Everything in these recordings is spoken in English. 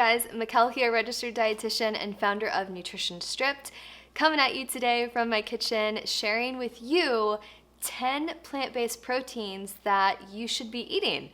guys, Mikkel here, registered dietitian and founder of Nutrition Stripped, coming at you today from my kitchen, sharing with you 10 plant-based proteins that you should be eating.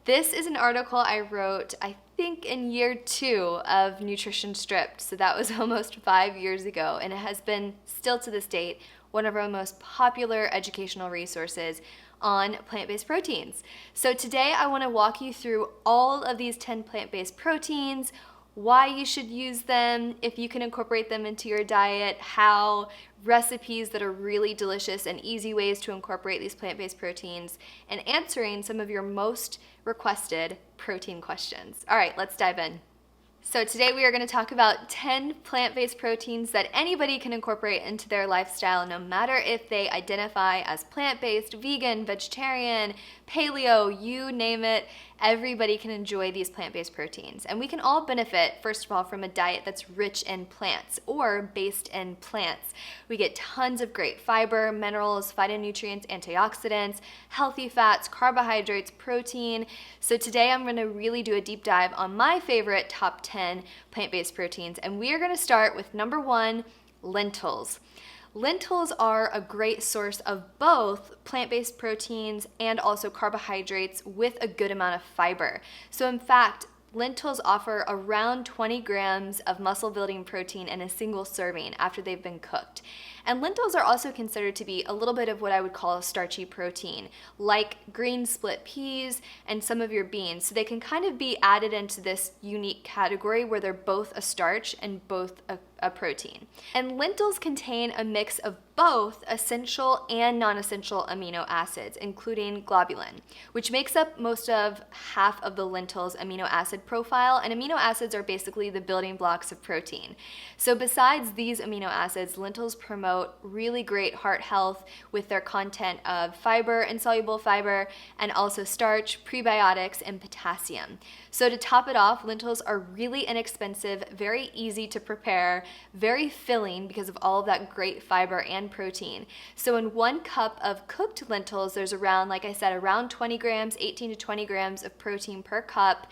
This is an article I wrote, I think in year 2 of Nutrition Stripped, so that was almost 5 years ago, and it has been, still to this date, one of our most popular educational resources on plant-based proteins. So today I want to walk you through all of these 10 plant-based proteins, why you should use them, if you can incorporate them into your diet, how, recipes that are really delicious and easy ways to incorporate these plant-based proteins, and answering some of your most requested protein questions. All right, let's dive in. So today we are going to talk about 10 plant-based proteins that anybody can incorporate into their lifestyle, no matter if they identify as plant-based, vegan, vegetarian, paleo, you name it. Everybody can enjoy these plant-based proteins. And we can all benefit, first of all, from a diet that's rich in plants or based in plants. We get tons of great fiber, minerals, phytonutrients, antioxidants, healthy fats, carbohydrates, protein. So today I'm going to really do a deep dive on my favorite top 10 plant-based proteins. And we are going to start with number 1, lentils. Lentils are a great source of both plant-based proteins and also carbohydrates with a good amount of fiber. So in fact, lentils offer around 20 grams of muscle-building protein in a single serving after they've been cooked. And lentils are also considered to be a little bit of what I would call a starchy protein, like green split peas and some of your beans. So they can kind of be added into this unique category where they're both a starch and both a protein. And lentils contain a mix of both essential and non-essential amino acids, including globulin, which makes up most of half of the lentils' amino acid profile, and amino acids are basically the building blocks of protein. So besides these amino acids, lentils promote really great heart health with their content of fiber, insoluble fiber, and also starch, prebiotics, and potassium. So to top it off, lentils are really inexpensive, very easy to prepare, very filling because of all of that great fiber and protein. So in 1 cup of cooked lentils, there's around, like I said, around 20 grams, 18 to 20 grams of protein per cup.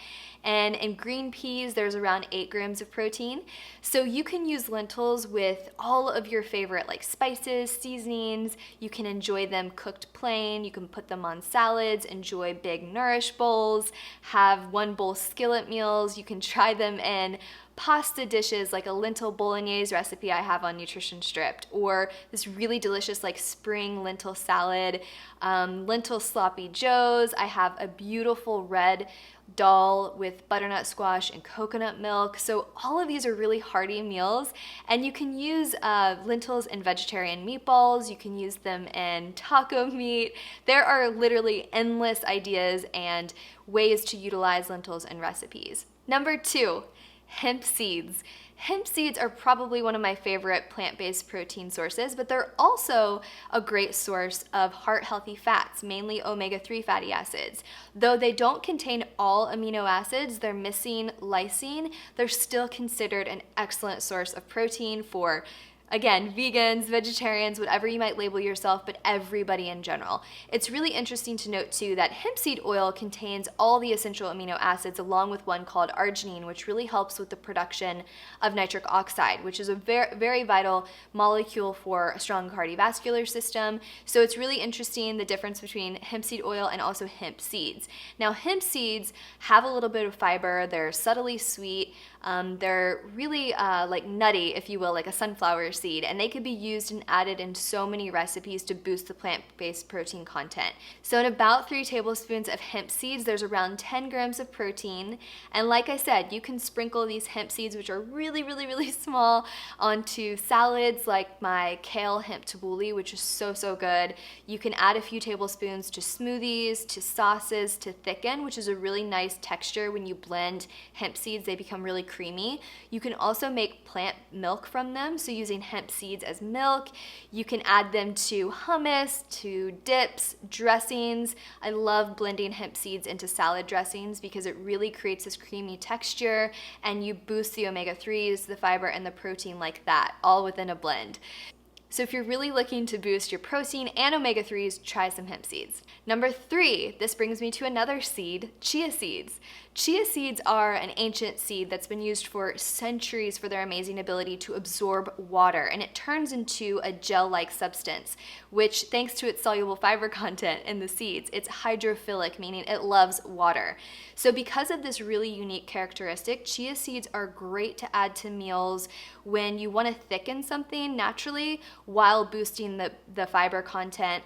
And in green peas, there's around 8 grams of protein. So you can use lentils with all of your favorite like spices, seasonings. You can enjoy them cooked plain. You can put them on salads, enjoy big nourish bowls, have 1 bowl skillet meals. You can try them in pasta dishes like a lentil bolognese recipe I have on Nutrition Stripped, or this really delicious like spring lentil salad, lentil sloppy joes. I have a beautiful red dal with butternut squash and coconut milk. So all of these are really hearty meals, and you can use lentils in vegetarian meatballs. You can use them in taco meat. There are literally endless ideas and ways to utilize lentils in recipes. Number 2, hemp seeds. Hemp seeds are probably one of my favorite plant-based protein sources, but they're also a great source of heart-healthy fats, mainly omega-3 fatty acids. Though they don't contain all amino acids, they're missing lysine, they're still considered an excellent source of protein for, again, vegans, vegetarians, whatever you might label yourself, but everybody in general. It's really interesting to note too that hemp seed oil contains all the essential amino acids along with one called arginine, which really helps with the production of nitric oxide, which is a very, very vital molecule for a strong cardiovascular system. So it's really interesting the difference between hemp seed oil and also hemp seeds. Now, hemp seeds have a little bit of fiber. They're subtly sweet. They're really like nutty, if you will, like a sunflower seed, and they could be used and added in so many recipes to boost the plant-based protein content. So in about 3 tablespoons of hemp seeds, there's around 10 grams of protein. And like I said, you can sprinkle these hemp seeds, which are really, really, really small, onto salads like my kale hemp tabbouleh, which is so, so good. You can add a few tablespoons to smoothies, to sauces, to thicken, which is a really nice texture when you blend hemp seeds. They become really creamy. You can also make plant milk from them, so using hemp seeds as milk. You can add them to hummus, to dips, dressings. I love blending hemp seeds into salad dressings because it really creates this creamy texture, and you boost the omega-3s, the fiber, and the protein like that, all within a blend. So if you're really looking to boost your protein and omega-3s, try some hemp seeds. Number 3, this brings me to another seed, chia seeds. Chia seeds are an ancient seed that's been used for centuries for their amazing ability to absorb water, and it turns into a gel-like substance, which, thanks to its soluble fiber content in the seeds, it's hydrophilic, meaning it loves water. So because of this really unique characteristic, chia seeds are great to add to meals when you want to thicken something naturally while boosting the fiber content.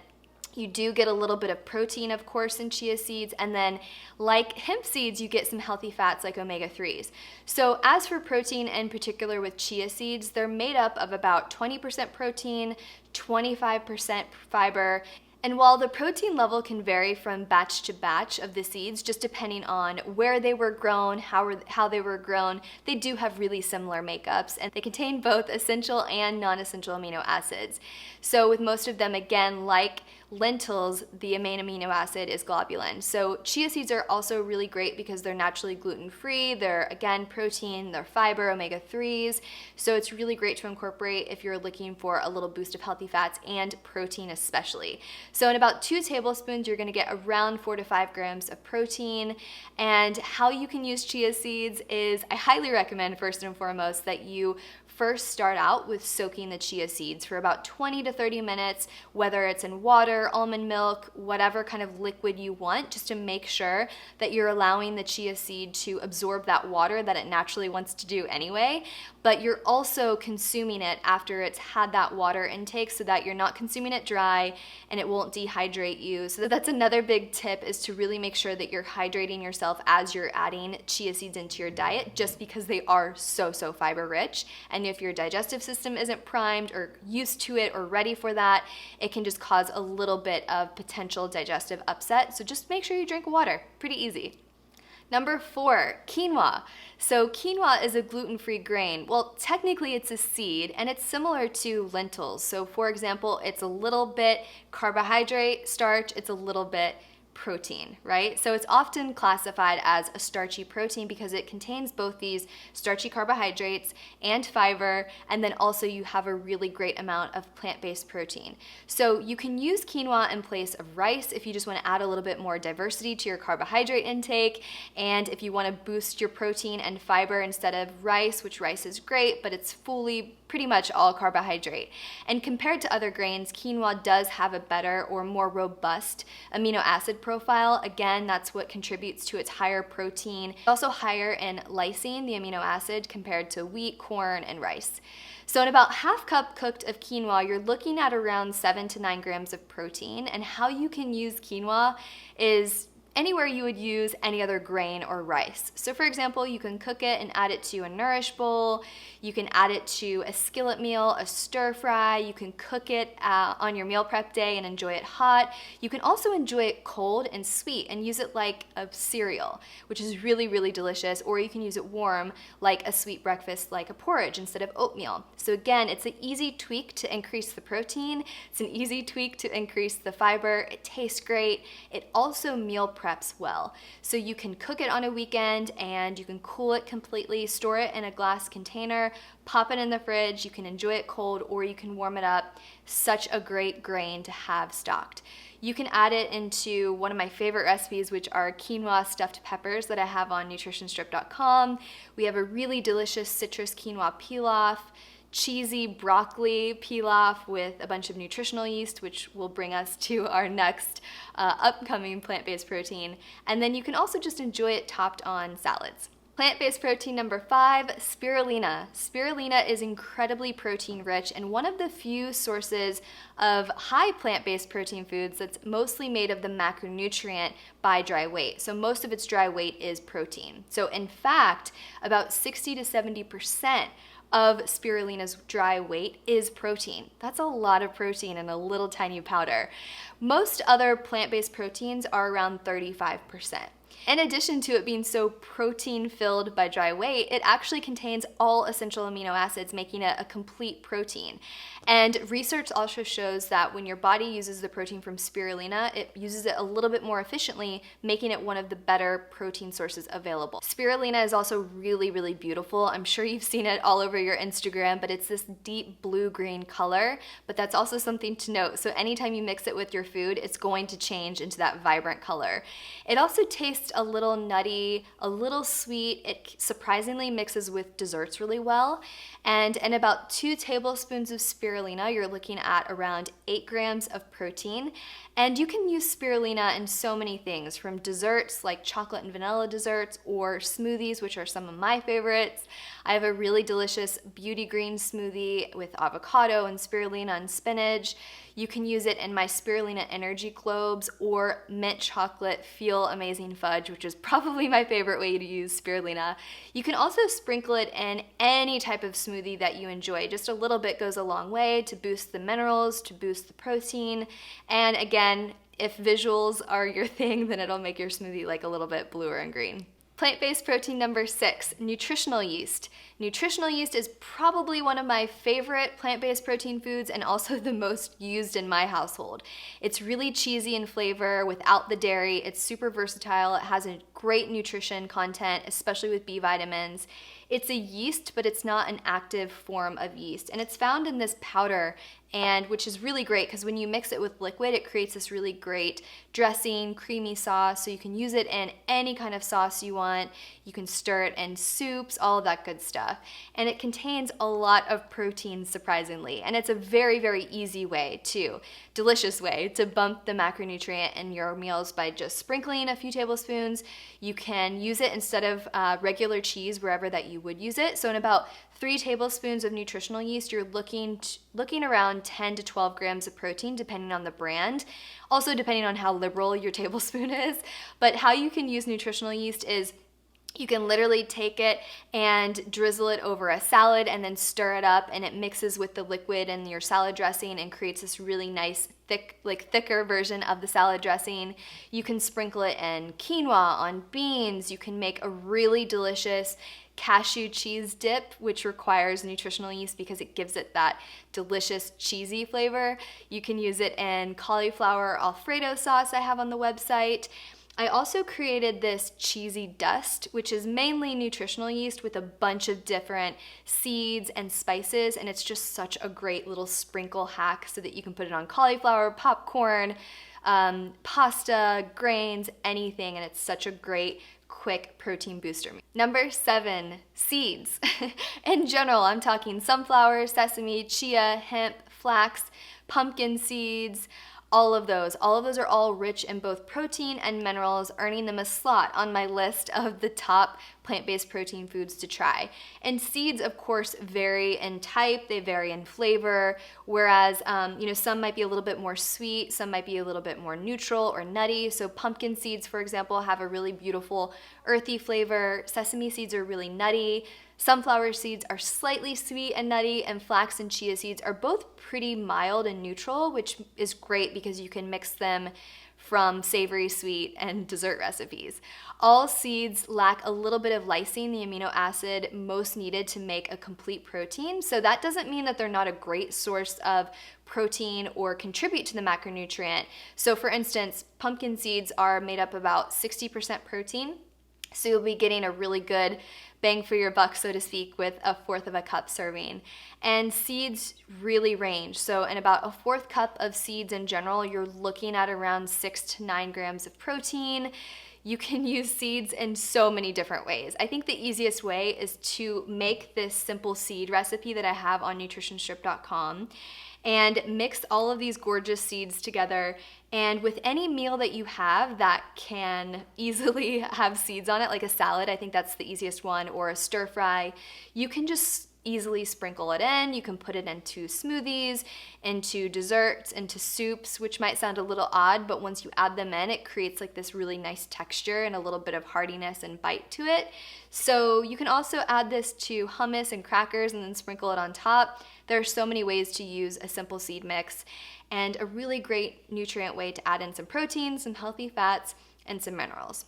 You do get a little bit of protein, of course, in chia seeds, and then like hemp seeds, you get some healthy fats like omega-3s. So as for protein, in particular with chia seeds, they're made up of about 20% protein, 25% fiber, and while the protein level can vary from batch to batch of the seeds, just depending on where they were grown, how they were grown, they do have really similar makeups, and they contain both essential and non-essential amino acids. So with most of them, again, like lentils, the main amino acid is globulin. So chia seeds are also really great because they're naturally gluten-free. They're, again, protein, they're fiber, omega-3s. So it's really great to incorporate if you're looking for a little boost of healthy fats and protein especially. So in about 2 tablespoons, you're gonna get around 4 to 5 grams of protein. And how you can use chia seeds is, I highly recommend first and foremost that you first start out with soaking the chia seeds for about 20 to 30 minutes, whether it's in water, almond milk, whatever kind of liquid you want, just to make sure that you're allowing the chia seed to absorb that water that it naturally wants to do anyway, but you're also consuming it after it's had that water intake so that you're not consuming it dry and it won't dehydrate you. So that's another big tip, is to really make sure that you're hydrating yourself as you're adding chia seeds into your diet, just because they are so fiber rich. And if your digestive system isn't primed or used to it or ready for that, it can just cause a little bit of potential digestive upset. So just make sure you drink water. Pretty easy. Number 4, quinoa. So quinoa is a gluten-free grain. Well, technically it's a seed, and it's similar to lentils. So for example, it's a little bit carbohydrate, starch, it's a little bit protein, right? So it's often classified as a starchy protein because it contains both these starchy carbohydrates and fiber, and then also you have a really great amount of plant-based protein. So you can use quinoa in place of rice if you just want to add a little bit more diversity to your carbohydrate intake, and if you want to boost your protein and fiber instead of rice, which rice is great, but it's pretty much all carbohydrate. And compared to other grains, quinoa does have a better or more robust amino acid profile. Again, that's what contributes to its higher protein. It's also higher in lysine, the amino acid, compared to wheat, corn, and rice. So in about half cup cooked of quinoa, you're looking at around 7 to 9 grams of protein. And how you can use quinoa is anywhere you would use any other grain or rice. So for example, you can cook it and add it to a nourish bowl. You can add it to a skillet meal, a stir fry. You can cook it on your meal prep day and enjoy it hot. You can also enjoy it cold and sweet and use it like a cereal, which is really delicious. Or you can use it warm like a sweet breakfast, like a porridge instead of oatmeal. So again, it's an easy tweak to increase the protein. It's an easy tweak to increase the fiber. It tastes great. It also meal preps well. So you can cook it on a weekend and you can cool it completely, store it in a glass container, pop it in the fridge. You can enjoy it cold or you can warm it up. Such a great grain to have stocked. You can add it into one of my favorite recipes, which are quinoa stuffed peppers that I have on nutritionstrip.com. We have a really delicious citrus quinoa pilaf, cheesy broccoli pilaf with a bunch of nutritional yeast, which will bring us to our next upcoming plant-based protein. And then you can also just enjoy it topped on salads. Plant-based protein number 5, spirulina. Spirulina is incredibly protein rich and one of the few sources of high plant-based protein foods that's mostly made of the macronutrient by dry weight. So most of its dry weight is protein. So in fact, about 60 to 70% of spirulina's dry weight is protein. That's a lot of protein in a little tiny powder. Most other plant-based proteins are around 35%. In addition to it being so protein-filled by dry weight, it actually contains all essential amino acids, making it a complete protein. And research also shows that when your body uses the protein from spirulina, it uses it a little bit more efficiently, making it one of the better protein sources available. Spirulina is also really, really beautiful. I'm sure you've seen it all over your Instagram, but it's this deep blue-green color, but that's also something to note. So anytime you mix it with your food, it's going to change into that vibrant color. It also tastes a little nutty, a little sweet. It surprisingly mixes with desserts really well. And in about 2 tablespoons of spirulina, you're looking at around 8 grams of protein. And you can use spirulina in so many things, from desserts like chocolate and vanilla desserts or smoothies, which are some of my favorites. I have a really delicious beauty green smoothie with avocado and spirulina and spinach. You can use it in my spirulina energy globes or mint chocolate feel amazing fudge, which is probably my favorite way to use spirulina. You can also sprinkle it in any type of smoothie that you enjoy. Just a little bit goes a long way to boost the minerals, to boost the protein, and again, if visuals are your thing, then it'll make your smoothie like a little bit bluer and green. Plant-based protein number 6, nutritional yeast. Nutritional yeast is probably one of my favorite plant-based protein foods and also the most used in my household. It's really cheesy in flavor without the dairy. It's super versatile. It has a great nutrition content, especially with B vitamins. It's a yeast, but it's not an active form of yeast. And it's found in this powder, and which is really great because when you mix it with liquid, it creates this really great dressing, creamy sauce. So you can use it in any kind of sauce you want. You can stir it in soups, all of that good stuff. And it contains a lot of protein, surprisingly. And it's a very, very easy way to, delicious way to bump the macronutrient in your meals by just sprinkling a few tablespoons. You can use it instead of regular cheese wherever that you would use it. So in about 3 tablespoons of nutritional yeast, you're looking around 10 to 12 grams of protein, depending on the brand. Also depending on how liberal your tablespoon is. But how you can use nutritional yeast is you can literally take it and drizzle it over a salad and then stir it up, and it mixes with the liquid in your salad dressing and creates this really nice thicker version of the salad dressing. You can sprinkle it in quinoa, on beans. You can make a really delicious cashew cheese dip, which requires nutritional yeast because it gives it that delicious cheesy flavor. You can use it in cauliflower Alfredo sauce I have on the website. I also created this cheesy dust, which is mainly nutritional yeast with a bunch of different seeds and spices, and it's just such a great little sprinkle hack so that you can put it on cauliflower, popcorn, pasta, grains, anything, and it's such a great quick protein booster. Number 7, seeds. In general, I'm talking sunflower, sesame, chia, hemp, flax, pumpkin seeds, all of those are all rich in both protein and minerals, earning them a slot on my list of the top plant-based protein foods to try. And seeds, of course, vary in type, they vary in flavor, whereas some might be a little bit more sweet, some might be a little bit more neutral or nutty. So pumpkin seeds, for example, have a really beautiful earthy flavor. Sesame seeds are really nutty. Sunflower seeds are slightly sweet and nutty, and flax and chia seeds are both pretty mild and neutral, which is great because you can mix them from savory, sweet, and dessert recipes. All seeds lack a little bit of lysine, the amino acid most needed to make a complete protein. So that doesn't mean that they're not a great source of protein or contribute to the macronutrient. So for instance, pumpkin seeds are made up about 60% protein. So you'll be getting a really good bang for your buck, so to speak, with a 1/4 of a cup serving. And seeds really range. So in about a 1/4 cup of seeds in general, you're looking at around 6 to 9 grams of protein. You can use seeds in so many different ways. I think the easiest way is to make this simple seed recipe that I have on nutritionstrip.com and mix all of these gorgeous seeds together. And with any meal that you have that can easily have seeds on it, like a salad, I think that's the easiest one, or a stir fry, you can just easily sprinkle it in. You can put it into smoothies, into desserts, into soups, which might sound a little odd, but once you add them in, it creates like this really nice texture and a little bit of heartiness and bite to it. So you can also add this to hummus and crackers and then sprinkle it on top. There are so many ways to use a simple seed mix, and a really great nutrient way to add in some protein, some healthy fats, and some minerals.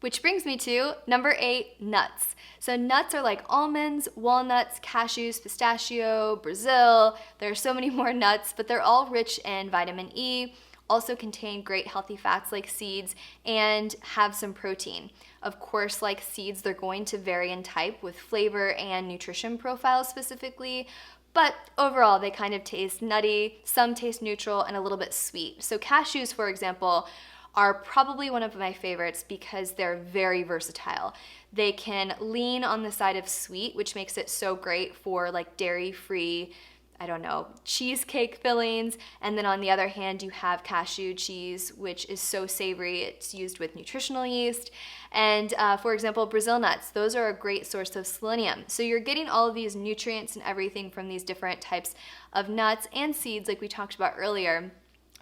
Which brings me to number 8, nuts. So nuts are like almonds, walnuts, cashews, pistachio, Brazil. There are so many more nuts, but they're all rich in vitamin E, also contain great healthy fats like seeds, and have some protein. Of course, like seeds, they're going to vary in type with flavor and nutrition profiles specifically, but overall they kind of taste nutty, some taste neutral, and a little bit sweet. So cashews, for example, are probably one of my favorites because they're very versatile. They can lean on the side of sweet, which makes it so great for like dairy-free, cheesecake fillings. And then on the other hand, you have cashew cheese, which is so savory. It's used with nutritional yeast. And for example, Brazil nuts, those are a great source of selenium. So you're getting all of these nutrients and everything from these different types of nuts and seeds like we talked about earlier.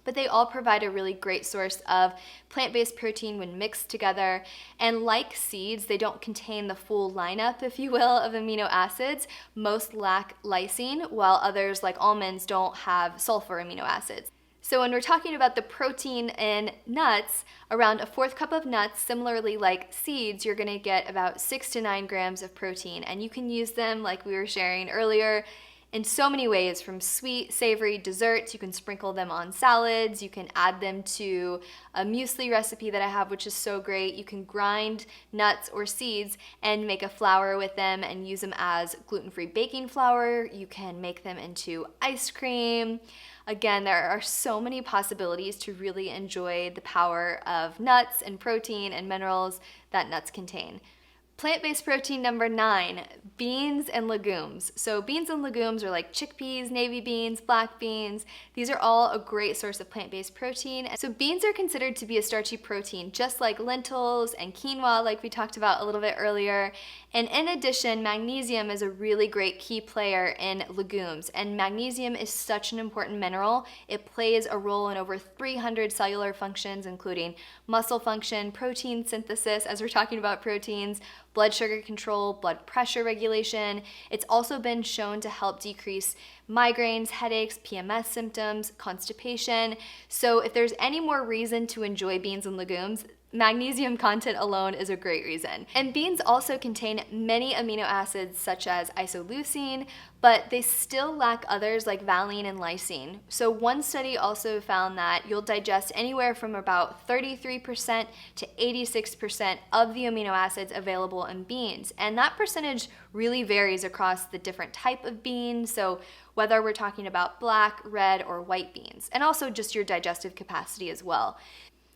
But they all provide a really great source of plant-based protein when mixed together. And like seeds, they don't contain the full lineup, if you will, of amino acids. Most lack lysine, while others, like almonds, don't have sulfur amino acids. So when we're talking about the protein in nuts, around a 4th cup of nuts, similarly like seeds, you're gonna get about 6 to 9 grams of protein. And you can use them, like we were sharing earlier, in so many ways, from sweet, savory desserts. You can sprinkle them on salads. You can add them to a muesli recipe that I have, which is so great. You can grind nuts or seeds and make a flour with them and use them as gluten-free baking flour. You can make them into ice cream. Again, there are so many possibilities to really enjoy the power of nuts and protein and minerals that nuts contain. Plant-based protein number 9, beans and legumes. So beans and legumes are like chickpeas, navy beans, black beans. These are all a great source of plant-based protein. So beans are considered to be a starchy protein, just like lentils and quinoa, like we talked about a little bit earlier. And in addition, magnesium is a really great key player in legumes. And magnesium is such an important mineral. It plays a role in over 300 cellular functions, including muscle function, protein synthesis, as we're talking about proteins, blood sugar control, blood pressure regulation. It's also been shown to help decrease migraines, headaches, PMS symptoms, constipation. So if there's any more reason to enjoy beans and legumes, magnesium content alone is a great reason. And beans also contain many amino acids such as isoleucine, but they still lack others like valine and lysine. So one study also found that you'll digest anywhere from about 33% to 86% of the amino acids available in beans. And that percentage really varies across the different type of beans. So whether we're talking about black, red, or white beans, and also just your digestive capacity as well.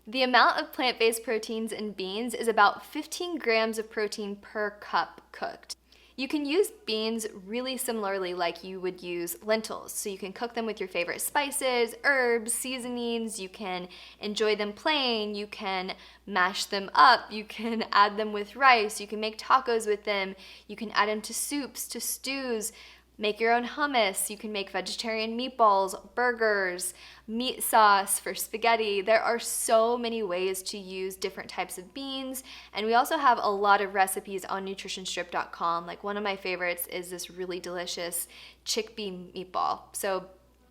The amount of plant-based proteins in beans is about 15 grams of protein per cup cooked. You can use beans really similarly like you would use lentils. So you can cook them with your favorite spices, herbs, seasonings. You can enjoy them plain. You can mash them up. You can add them with rice. You can make tacos with them. You can add them to soups, to stews. Make your own hummus. You can make vegetarian meatballs, burgers, meat sauce for spaghetti. There are so many ways to use different types of beans. And we also have a lot of recipes on nutritionstrip.com. Like one of my favorites is this really delicious chickpea meatball. So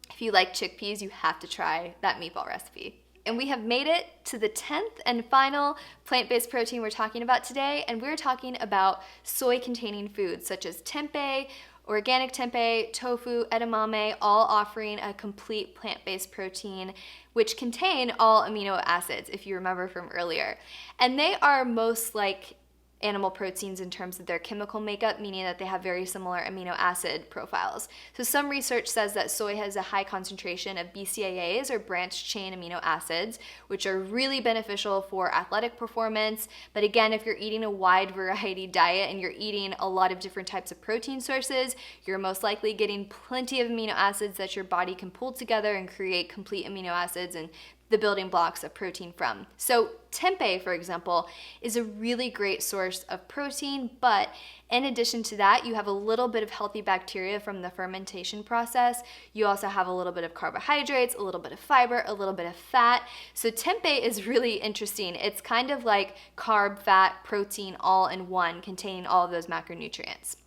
if you like chickpeas, you have to try that meatball recipe. And we have made it to the 10th and final plant-based protein we're talking about today. And we're talking about soy-containing foods such as tempeh, organic tempeh, tofu, edamame, all offering a complete plant-based protein which contain all amino acids, if you remember from earlier. And they are most like animal proteins in terms of their chemical makeup, meaning that they have very similar amino acid profiles. So some research says that soy has a high concentration of BCAAs, or branched chain amino acids, which are really beneficial for athletic performance. But again, if you're eating a wide variety diet and you're eating a lot of different types of protein sources, you're most likely getting plenty of amino acids that your body can pull together and create complete amino acids and the building blocks of protein from. So tempeh, for example, is a really great source of protein, but in addition to that, you have a little bit of healthy bacteria from the fermentation process. You also have a little bit of carbohydrates, a little bit of fiber, a little bit of fat. So tempeh is really interesting. It's kind of like carb, fat, protein all in one, containing all of those macronutrients.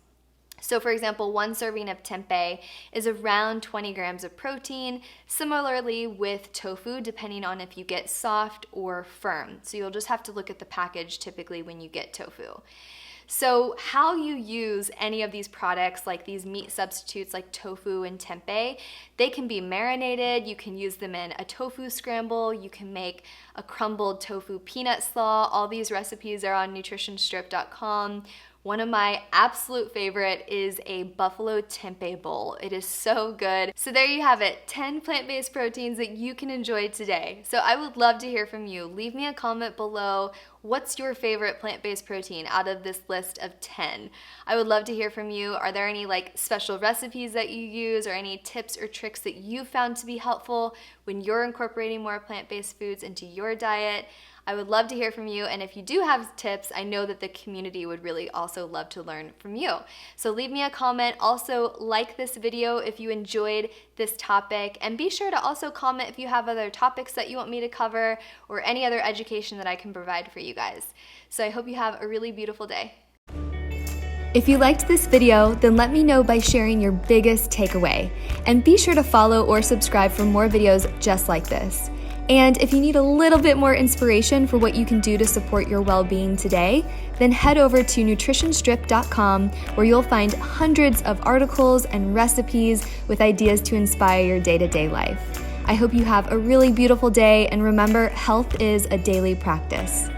So for example, 1 serving of tempeh is around 20 grams of protein, similarly with tofu, depending on if you get soft or firm. So you'll just have to look at the package typically when you get tofu. So how you use any of these products, like these meat substitutes like tofu and tempeh, they can be marinated, you can use them in a tofu scramble, you can make a crumbled tofu peanut slaw. All these recipes are on nutritionstrip.com. One of my absolute favorite is a buffalo tempeh bowl. It is so good. So there you have it, 10 plant-based proteins that you can enjoy today. So I would love to hear from you. Leave me a comment below. What's your favorite plant-based protein out of this list of 10? I would love to hear from you. Are there any special recipes that you use or any tips or tricks that you found to be helpful when you're incorporating more plant-based foods into your diet? I would love to hear from you, and if you do have tips, I know that the community would really also love to learn from you. So leave me a comment. Also, like this video if you enjoyed this topic, and be sure to also comment if you have other topics that you want me to cover or any other education that I can provide for you guys. So I hope you have a really beautiful day. If you liked this video, then let me know by sharing your biggest takeaway, and be sure to follow or subscribe for more videos just like this. And if you need a little bit more inspiration for what you can do to support your well-being today, then head over to nutritionstrip.com, where you'll find hundreds of articles and recipes with ideas to inspire your day-to-day life. I hope you have a really beautiful day, and remember, health is a daily practice.